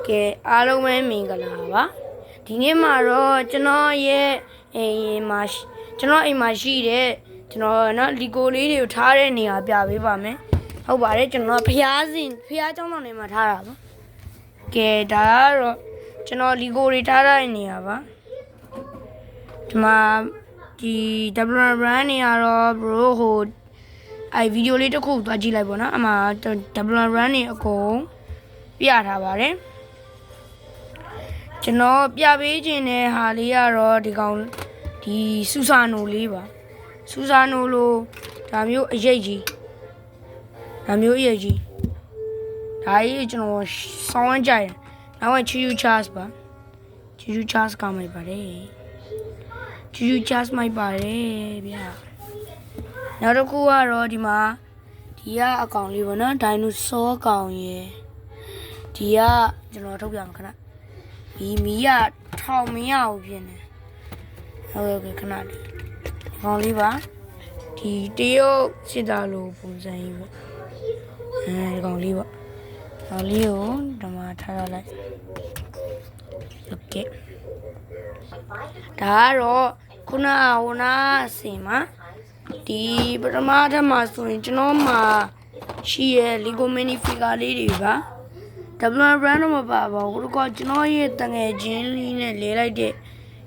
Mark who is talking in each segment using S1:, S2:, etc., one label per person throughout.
S1: ကဲအားလုံးပဲမင်္ဂလာပါဒီနေ့မှာတော့ကျွန်တော်ရဲ့အိမ်မှာရှိတဲ့ကျွန်တော်နော်လီကိုလေးတွေကိုထားတဲ့နေရာပြပေးပါမယ်ဟုတ်ပါတယ်ကျွန်တော်ဖျားကျောင်းတော်နေမှာထားတာပါကဲဒါကတော့ကျွန်တော်လီကိုတွေထားတဲ့နေရာပါဒီမှာဒီ double brand နေရာတော့ bro ဟိုဗီဒီယိုလေးတစ်ခုသွားကြည့်လိုက်ပေါ့နော်အမှ double brand နေအကုန်ပြထားပါတယ်ကျွန်တော်ပြပေးခြင်းတဲ့ဟာလေးကတော့ဒီစူဆာနိုလေးပါစူဆာနိုလိုဒါမျိုးအရေးကြီးဒါကြီးကျွန်တော်စောင်းဝမ်းကြိုက်နောက်ကချူချားပါချူချားကမိုက်ပါတယ်ချူချားမိုက်ပါတယ်ဗျာနောက်တစ်ခုကတော့ဒီမှာဒီကအကောင်လေးပေါ့နော်ဒိုင်နိုဆောအကောင်ရယ်ဒီကကျွန်တော်ထုတ်ပြမှာခဏမီးကထောင်မရဘူးဖြစ်နေဟုတ်ကဲ့ခဏလေးဒီကောင်လေးပါဒီတရုတ်စစ်သားလိုပုံစံကြီးပေါ့ဒီကောင်လေးပေါ့ကောင်လေးကိုဒီမှာထားလိုက်โอเคဒါကတော့ခုနဟိုနာစင်မှာဒီပထမထပ်မှာဆိုရင်ကျွန်တော်မှာရှိရဲ့ Lego mini figure လေးတွေပါdouble brand တော့မပါပါဘူး။ကျွန်တော်ရဲ့တငယ်ချင်းလေးနဲ့လဲလိုက်တဲ့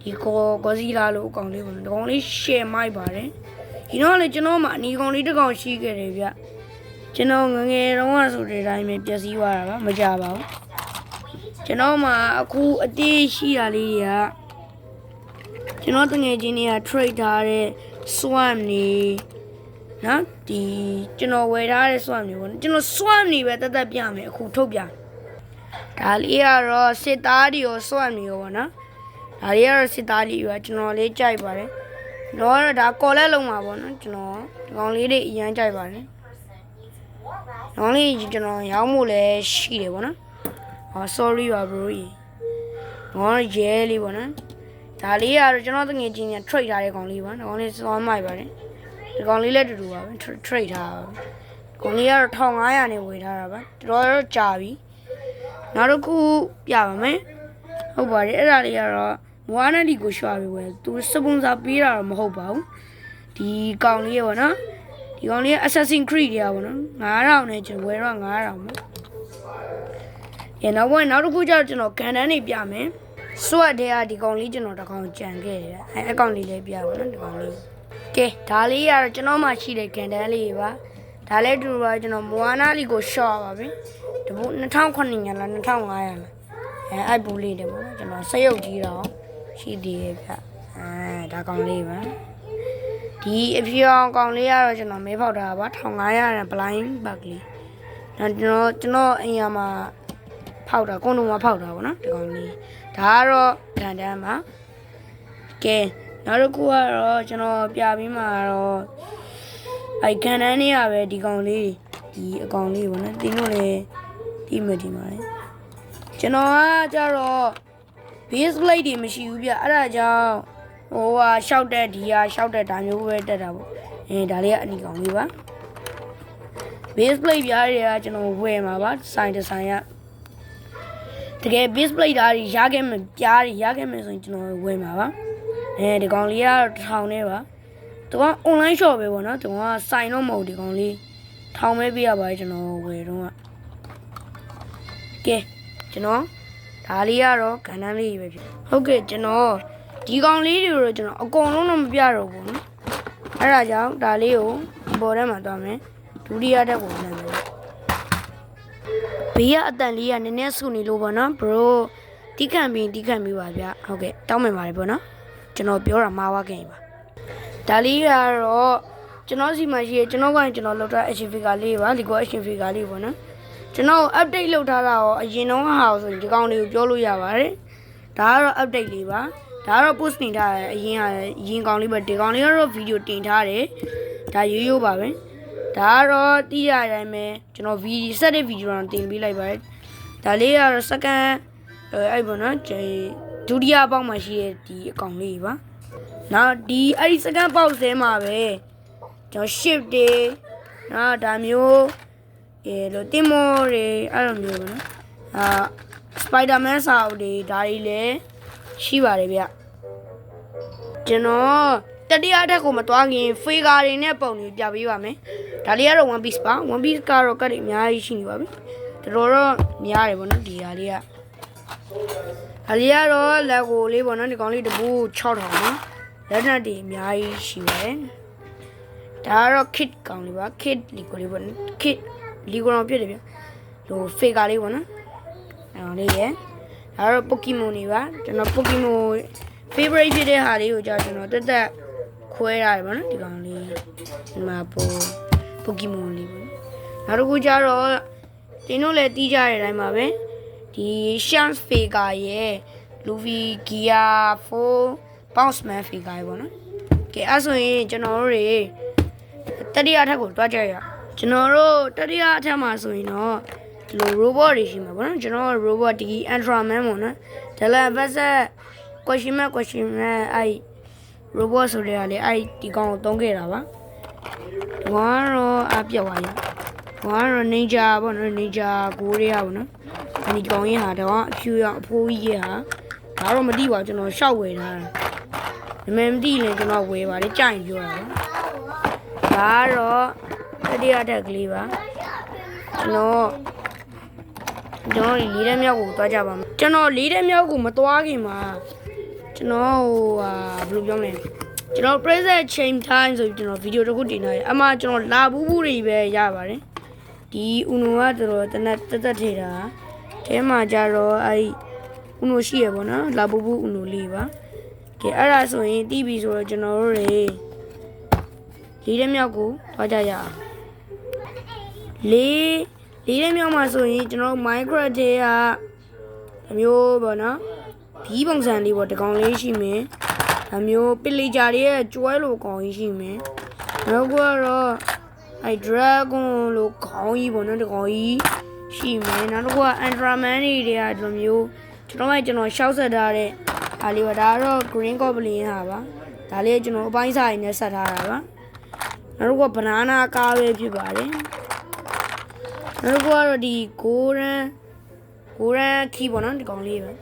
S1: ဒီကောစီလာလို့အကောင်လေးပေါ့။ဒီကောင်လေး share မိုက်ပါတယ်။ဒီတော့လေကျွန်တော်မှအနီကောင်လေးတစ်ကောင်ရှိခဲ့တယ်ဗျ။ကျွန်တော်ငငယ်တုန်းကဆိုတဲ့အတိုင်းပဲပျက်စီးသွားတာပါမကြပါဘူး။ကျွန်တော်မှအခုအတေးရှိတာလေးတွေကကျွန်တော်တငယ်ချင်းတွေက trade ထားတဲ့ swam နေနော်ဒီကျွန်တော်ဝယ်ထားတဲ့ swam နေပေါ့။ကျွန်တော် swam နေပဲတက်ပြမယ်အခုထုတ်ပြဒါလေးကတော့စစ်သားတွေရောစွန့်နေရောပေါ့နော်ဒါလေးကတော့စစ်သားတွေရောကျွန်တော်လေးကြိုက်ပါတယ်တော့ဒါကော်လက်လုံးပါပေါ့နော်ကျွန်တော်ဒီကောင်လေးတွေအရန်ကြိုက်ပါတယ်တော့လေးကျွန်တော်ရောင်းဖို့လည်းရှိတယ်ပေါ့နော်sorry ပါ bro တော့ရဲလေးပေါ့နော်ဒါလေးကတော့ကျွန်တော်တငယ်ချင်းညာ trade ထားတဲ့ကောင်လေးပါဒီကောင်လေးစွန့်မိုက်ပါတယ်ဒီကောင်လေးလည်းတူတူပါပဲ trade ထားပါကောင်လေးကတော့1500နဲ့ဝယ်ထားတာပါတော်တော်ကြာပြီနောက်တစ်ခုပြပါမယ်ဟုတ်ပါတယ်အဲ့ဒါလေးကတော့မွားနဒီကိုရှော့ပြီးဝယ်သူစပွန်ဆာပေးတာတော့မဟုတ်ပါဘူးဒီကောင်လေးရောနော်ဒီကောင်လေး Assassin's Creed တွေပါနော်9000နဲ့ကျွန်တော်ဝယ်တော့9000ပေါ့နောက်တစ်ခုကျတော့ကျွန်တော်ကန်တန်းနေပြမယ်စွတ်တဲ့ကဒီကောင်လေးကျွန်တော်တစ်ကောင်ကြံခဲ့တယ်အဲ့ကောင်လေးလည်းပြပါနော်ဒီကောင်လေးကဲဒါလေးကတော့ကျွန်တော်မှရှိတဲ့ကန်တန်းလေးပါဒါလည်းတူပါကျွန်တော်မွားနာလီကိုရှော့ပါပြီတပူ2009ညာလား2500လားအဲ့ဘူးလေးတယ်ပေါ့ကျွန်တော်စရုပ်ကြီးတော့ရှိသေးရဲ့ဗျဒါကောင်လေးပါဒီအပြောင်ကောင်လေးကတော့ကျွန်တော်မဲဖောက်တာပါ1500နဲ့ blind bag လေးနောက်ကျွန်တော်အိမ်ရမှာဖောက်တာကွန်ဒုံမှာဖောက်တာပေါ့နော်ဒီကောင်လေးဒါကတော့ကန်တန်းပါကဲနောက်တစ်ခုကတော့ကျွန်တော်ပြပြီးမှာတော့ကန်တန်းနေရပဲဒီကောင်လေးဒီအကောင်လေးပေါ့နော်တင်းတို့လည်းဒီမှာလေကျွန်တော်ကကြတော့ base plate တွေမရှိဘူးဗျအဲ့ဒါကြောင့်ရှောက်တဲ့ဒီဟာရှောက်တဲ့ဒါမျိုးပဲတက်တာပေါ့ဒါလေးကအနီကောင်လေးပါ base plate ပြားတွေကကျွန်တော်ဝယ်မှာပါဆိုင်တစ်ဆိုင်ကတကယ် base plate ဓာတ်တွေရခဲ့မယ်ပြားတွေရခဲ့မယ်ဆိုရင်ကျွန်တော်ဝယ်မှာပါဒီကောင်လေးကတော့1000နဲ့ပါသူက online shop ပဲပေါ့နော်သူကဆိုင်တော့မဟုတ်ဒီကောင်လေး1000ပဲပေးရပါတယ်ကျွန်တော်ဝယ်တော့ကဲကျွန်တော်ဒါလေးကတော့ကဏ္ဍလေးပဲဖြစ်ဟုတ်ကဲ့ကျွန်တော်ဒီကောင်လေးတွေကိုတော့ကျွန်တော်အကုန်လုံးတော့မပြတော့ဘူးနော်အဲ့ဒါကြောင့်ဒါလေးကိုပေါ်ထဲမှာသွားမယ်ဒုတိယတက်ကိုနမ်းမယ်ဘေးကအတန်လေးကနည်းနည်းဆူနေလို့ပေါ့နော် bro တီးခံပြီးပါဗျဟုတ်ကဲ့တောင်းပန်ပါတယ်ပေါ့နော်ကျွန်တော်ပြောတာမှားသွားခဲ့ပါဒါလေးကတော့ကျွန်တော်စီမှာရှိရကျွန်တော်လောက်ထား action figure လေးပါဒီကော action figure လေးပေါ့နော်ကျွန်တော် update လုပ်ထားတာရောအရင်တော့ဟာဆိုရင်ဒီကောင်လေးကိုပြောလို့ရပါတယ်ဒါကတော့ update လေးပါဒါကတော့ post တင်ထားတယ်အရင်ကောင်လေးပဲဒီကောင်လေးကတော့ video တင်ထားတယ်ဒါရိုးပါပဲဒါကတော့တီးရတိုင်းပဲကျွန်တော် video ဆက်တဲ့ video တော့တင်ပေးလိုက်ပါတယ်ဒါလေးကတော့ second အဲ့ပေါ့နော်ဒုတိယပေါက်မှာရှိတဲ့ဒီအကောင်လေးပါနောက်ဒီအဲ့ဒီ second ပေါက်ဆဲမှာပဲကျွန်တော် shift တွေနော်ဒါမျိုးလို့တင်မောတွေအဲ့လိုမျိုးပေါ့နော် Spider-Man စာအုပ်တွေဒါတွေလည်းရှိပါတယ်ဗျကျွန်တော်တတိယအထက်ကိုမသွားခင် figure တွေနဲ့ပုံတွေပြပေးပါမယ်ဒါလေးကတော့ One Piece ပါ One Piece ကတော့ကတ်တွေအများကြီးရှိနေပါပြီတော်တော့များတယ်ဗောနော်ဒီဟာလေးကဒါလေးကတော့လက်ကိုလေးဗောနော်ဒီကောင်လေးတပူ6000နော်လက်နက်တွေအများကြီးရှိပါတယ်ဒါကတော့ kit ကောင်လေးပါ kit လီကိုလေးဗောနော် kit လီကိုတော့ဖြစ်တယ်ဗျဟို figure လေးဗောနော်အဲ့လေးရဲ့ဒါတော့ Pokemon တွေပါကျွန်တော် Pokemon favorite ဖြစ်တဲ့ဟာလေးကိုကြာကျွန်တော်တက်တက်ခွဲရတယ်ဗောနော်ဒီကောင်လေးဒီမှာPokemon လေးဗောနောက်တစ်ခုကျတော့တင်းတို့လည်းတီးကြတဲ့အတိုင်းပါပဲဒီ Shanks figure ရဲ့ Luffy Gear 4 Bounceman figure ဗောနော်ကဲအဲ့ဆိုရင်ကျွန်တော်တို့တွေတတိယအထက်ကိုတွားကြရကျွန်တော်တို့တတိယအထက်မှာဆိုရင်တော့ဒီလို robot တွေရှိမှာဗောနော်ကျွန်တော် robot ဒီ Ultraman ဗောနော်ဒါလည်း versus question mark အဲ့ robot ဆိုတဲ့ဟာလေအဲ့ဒီကောင်ကိုသုံးခဲ့တာပါဝါတော့အပြတ်သွားရဝါတော့ ninja ဗောနော် ninja ကိုတွေကဗောနော်ဒီကောင်ရင်ဟာတော့အဖြူရအဖိုးကြီးရဲ့ဟာဒါတော့မသိပါကျွန်တော်ရှောက်ဝယ်ထားတာဒါမှမသိရင်ကျွန်တော်ဝယ်ပါတယ်ကြိုင်ပြောတာဒါတော့တတိယတက်ကလေးပါကျွန်တော်လေးတဲ့မြောက်ကိုသွားကြပါမယ်ကျွန်တော်လေးတဲ့မြောက်ကိုမသွားခင်မှာကျွန်တော်ဟိုဘယ်လိုပြောမလဲကျွန်တော် present chain time ဆိုပြီးကျွန်တော်ဗီဒီယိုတစ်ခုတင်ထားတယ်အမှကျွန်တော်လာဘူးတွေပဲရပါတယ်ဒီ Uno ကတော်တနက်တက်ထေတာအဲမှာကြတော့အဲ့ Uno ရှိရပေါ့နော်လာဘူး Uno လေးပါကဲအဲ့ဒါဆိုရင်တီးပြီဆိုတော့ကျွန်တော်တို့တွေလေးတဲ့မြောက်ကိုသွားကြရအောင်လေးတဲ့မြောက်မှာဆိုရင်ကျွန်တော် Minecraft တွေကအမျိုးပေါ့နော်ဘီးပုံစံလေးပေါ့တကောင်လေးရှိမယ်အမျိုးပစ်လေဂျာတွေရဲ့ကျွဲလိုကောင်ကြီးရှိမယ်နောက်ကတော့အဲ dragon လိုကောင်ကြီးပေါ့နော်တကောင်ကြီးရှိမယ်နောက်တစ်ခုက Ultraman တွေကဒီလိုမျိုးကျွန်တော်ရှောက်ဆက်ထားတဲ့အားလေးပါဒါကတော့ green goblin ဟာပါဒါလေးကျွန်တော်အပိုင်းစားရင်းနဲ့ဆက်ထားတာပါနောက်တစ်ခုက banana ကားပဲဖြစ်ပါတယ်နောက်တစ်ခုကတော့ဒီ golden key ပေါ့နော်ဒီကောင်လေးပဲ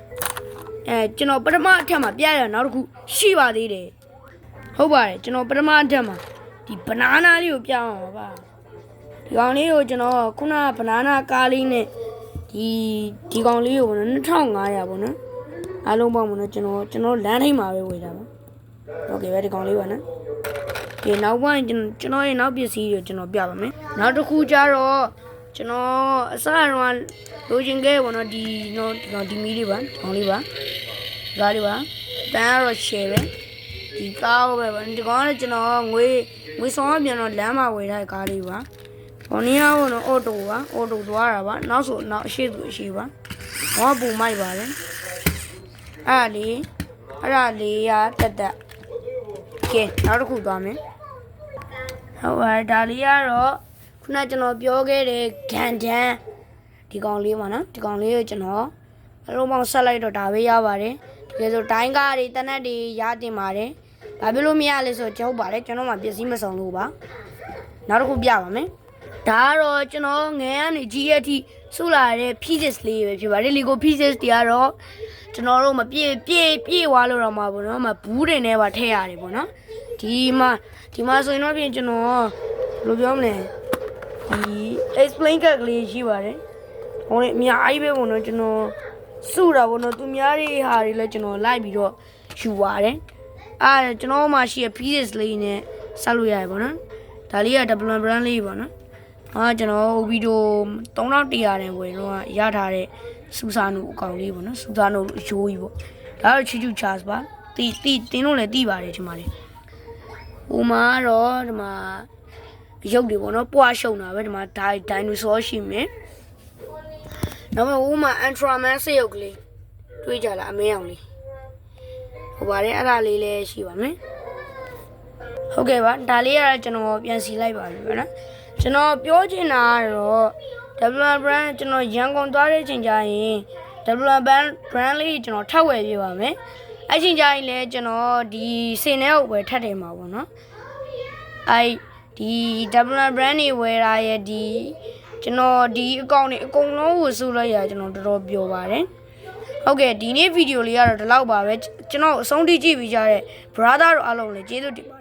S1: ကျွန်တော်ပထမအထက်မှာပြရနောက်တစ်ခုရှိပါသေးတယ်ဟုတ်ပါတယ်ကျွန်တော်ပထမအထက်မှာဒီ banana လေးကိုပြအောင်ပါဒီကောင်လေးကိုကျွန်တော်ခုနက banana ကားလေးနဲ့ဒီကောင်လေးကိုပေါ့နော်2500ပေါ့နော်အားလုံးပေါင်းပေါ့နော်ကျွန်တော်လမ်းထိပ်မှာပဲဝယ်တာပါโอเคပဲဒီကောင်လေးပါနော်ဒီနောက်ပိုင်းကျွန်တော်ရဲ့နောက်ပစ္စည်းတွေကိုကျွန်တော်ပြပါမယ်နောက်တစ်ခုကျတော့ကျွန်တော်အစတော့လိုချင်ခဲ့ပေါ့နော်ဒီမီလေးပါဒီကောင်လေးပါဒါလေးပါတန်းကတော့ share ပဲဒီကားပဲပါဒီကောင်ကကျွန်တော်ငွေဆောင်ပြန်တော့လမ်းမှာဝယ်ထားတဲ့ကားလေးပါခေါင်းနီးရောတော့အော်တိုပါအော်တိုသွားတာပါနောက်ဆိုနောက်အရှိသူအရှိပါဟောပုံမိုက်ပါလေအဲ့ဒါလေးရတက်ကဲနောက်တစ်ခုသွားမယ်ဟုတ်ပါဒါလေးကတော့ခုနကျွန်တော်ပြောခဲ့တဲ့ဂန်ဒန်ဒီကောင်လေးပါနော်ဒီကောင်လေးကိုကျွန်တော်အလုံးပေါင်းဆက်လိုက်တော့ဒါပဲရပါတယ်တကယ်ဆိုတိုင်းကားတွေတနက်တွေရတင်ပါတယ်ဘာဖြစ်လို့မရလဲဆိုတော့ကြောက်ပါတယ်ကျွန်တော်မှပစ္စည်းမဆောင်လို့ပါနောက်တစ်ခုပြပါမယ်ဒါကတော့ကျွန်တော်ငယ်ကနေကြီးရထိစုလာတဲ့ pieces လေးပဲဖြစ်ပါတယ်လီကို pieces တွေကတော့ကျွန်တော်တို့မပြည့်သွားလို့တော့မှာပေါ့နော်မဘူးတွေနဲ့ပါထည့်ရတယ်ပေါ့နော်ဒီမှာဆိုရင်တော့ပြင်ကျွန်တော်ဘယ်လိုပြောမလဲဒီ explain ကလေးရှိပါတယ်ဟိုအများကြီးပဲပေါ့နော်ကျွန်တော်စုတာပေါ့နော်သူများတွေဟာတွေလည်းကျွန်တော်လိုက်ပြီးတော့ယူပါတယ်ကျွန်တော်မှရှိရ pieces လေးနဲ့ဆက်လို့ရတယ်ပေါ့နော်ဒါလေးက double brand လေးပေါ့နော်ကျွန်တော်ဗီဒီယို3100နဲ့ဝင်တော့ရထားတဲ့စူစာနူအကောင်လေးပေါ့နော်စူစာနူအယိုးကြီးပေါ့ဒါတော့ချီချူချာစ်ပါတင်းလို့လည်းတီးပါတယ်ဒီမှာလေဟိုမှာတော့ဒီမှာရုပ်တွေပေါ့နော်ပွားရှုံတာပဲဒီမှာဒိုင်နိုဆောရှိမယ်နောက်မှဟိုမှာ Ultraman စရုပ်ကလေးတွေးကြလားအမဲအောင်လေးဟိုပါတယ်အဲ့ဒါလေးလည်းရှိပါမယ်ဟုတ်ကဲ့ပါဒါလေးကတော့ကျွန်တော်ပြန်စီလိုက်ပါပြီဗျာနော်ကျွန်တော်ပြောချင်တာကတော့ double brand ကျွန်တော်ရန်ကုန်သွားတဲ့ချိန်ကျရင် double brand လေးကျွန်တော်ထပ်ဝယ်ပြပါမယ်အဲ့ချိန်ကျရင်လည်းကျွန်တော်ဒီစင်ထဲကိုဝယ်ထပ်တယ်မှာပေါ့နော်ဒီ double brand တွေဝယ်ရရဲ့ဒီ ကျွန်တော်ဒီအကောင့်တွေအကုန်လုံးကိုစုလိုက်ရကျွန်တော်တော်တော်ပျော်ပါတယ်ဟုတ်ကဲ့ဒီနေ့ဗီဒီယိုလေးကတော့ဒီလောက်ပါပဲကျွန်တော်အဆုံးထိကြည့်ပြီးကြတဲ့ brother တို့အားလုံးလည်းကျေးဇူးတင်ပါတယ်